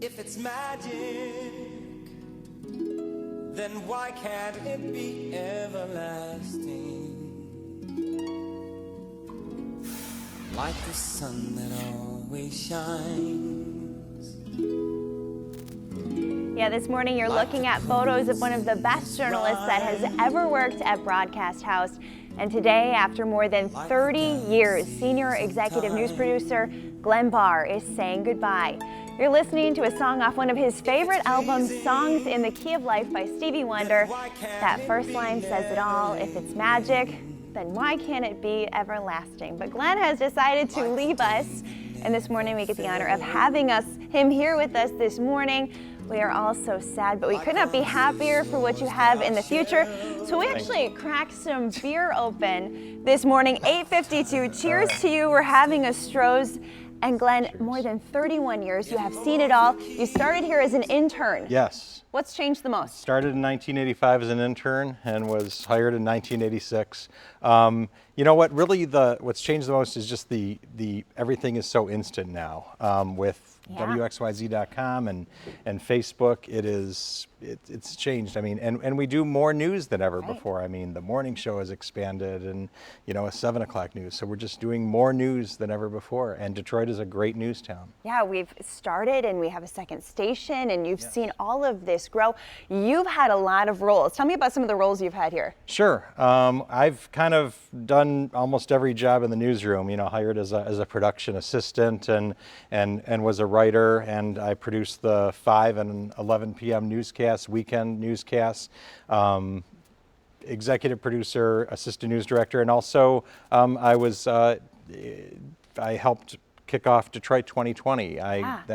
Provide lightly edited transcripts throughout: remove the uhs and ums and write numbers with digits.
If it's magic, then why can't it be everlasting? Like the sun that always shines. Yeah, this morning you're looking at photos of one of the best journalists that has ever worked at Broadcast House. And today, after more than 30 years, senior executive news producer Glenn Barr is saying goodbye. You're listening to a song off one of his favorite albums, Songs in the Key of Life by Stevie Wonder. That first line says it all. If it's magic, then why can't it be everlasting? But Glenn has decided to leave us, and this morning we get the honor of having him here with us this morning. We are all so sad, but we could not be happier for what you have in the future. So we actually cracked some beer open this morning, 8:52. Cheers to you. We're having a Stroh's. And Glenn, more than 31 years, you have seen it all. You started here as an intern. Yes. What's changed the most? Started in 1985 as an intern and was hired in 1986. You know what? Really, what's changed the most is just the everything is so instant now. With WXYZ.com and Facebook, it's changed. I mean, and we do more news than ever before. I mean, the morning show has expanded, and a 7 o'clock news. So we're just doing more news than ever before. And Detroit is a great news town. Yeah, we've started, and we have a second station, and you've seen all of this grow. You've had a lot of roles. Tell me about some of the roles you've had here. Sure. I've kind of done almost every job in the newsroom. Hired as a production assistant and was a writer, and I produced the 5 and 11 p.m. newscasts, weekend newscasts, executive producer, assistant news director, and also I helped kick off Detroit 2020,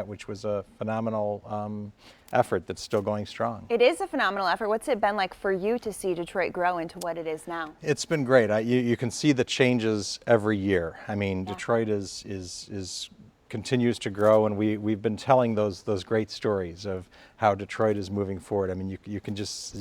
which was a phenomenal effort that's still going strong. It is a phenomenal effort. What's it been like for you to see Detroit grow into what it is now? It's been great. You can see the changes every year. I mean, Detroit continues to grow, and we've been telling those great stories of how Detroit is moving forward. I mean, you can just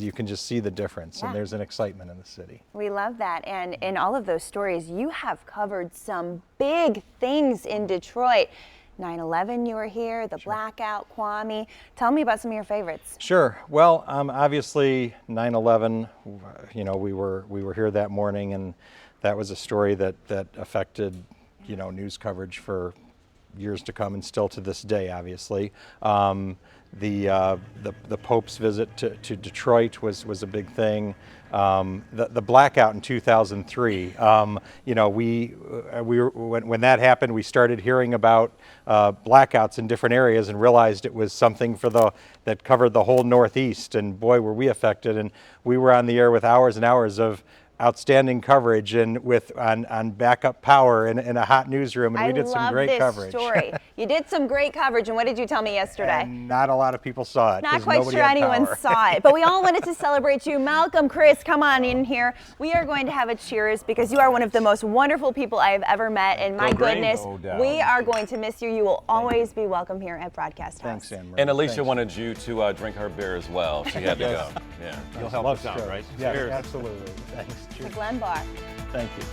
see the difference, and there's an excitement in the city. We love that, and in all of those stories, you have covered some big things in Detroit. 9/11, you were here, the blackout, Kwame. Tell me about some of your favorites. Sure. Well, obviously 9/11. We were here that morning, and that was a story that affected news coverage for years to come, and still to this day, obviously. The Pope's visit to Detroit was a big thing. The blackout in 2003. When that happened, we started hearing about blackouts in different areas and realized it was something that covered the whole Northeast. And boy, were we affected! And we were on the air with hours and hours of outstanding coverage and on backup power in a hot newsroom, and we did some great coverage. I love this story. You did some great coverage, and what did you tell me yesterday? And not a lot of people saw it. Not quite sure anyone saw it, but we all wanted to celebrate you. Malcolm, Chris, come on in here. We are going to have a cheers because you are one of the most wonderful people I have ever met, and my goodness, we are going to miss you. You will always be welcome here at Broadcast House. Thanks, Anne-Marie. And Alicia wanted you to drink her beer as well. She had to go. Yeah. You'll help us out, right? Yeah, absolutely. Thanks. To Glenn Barr. Thank you.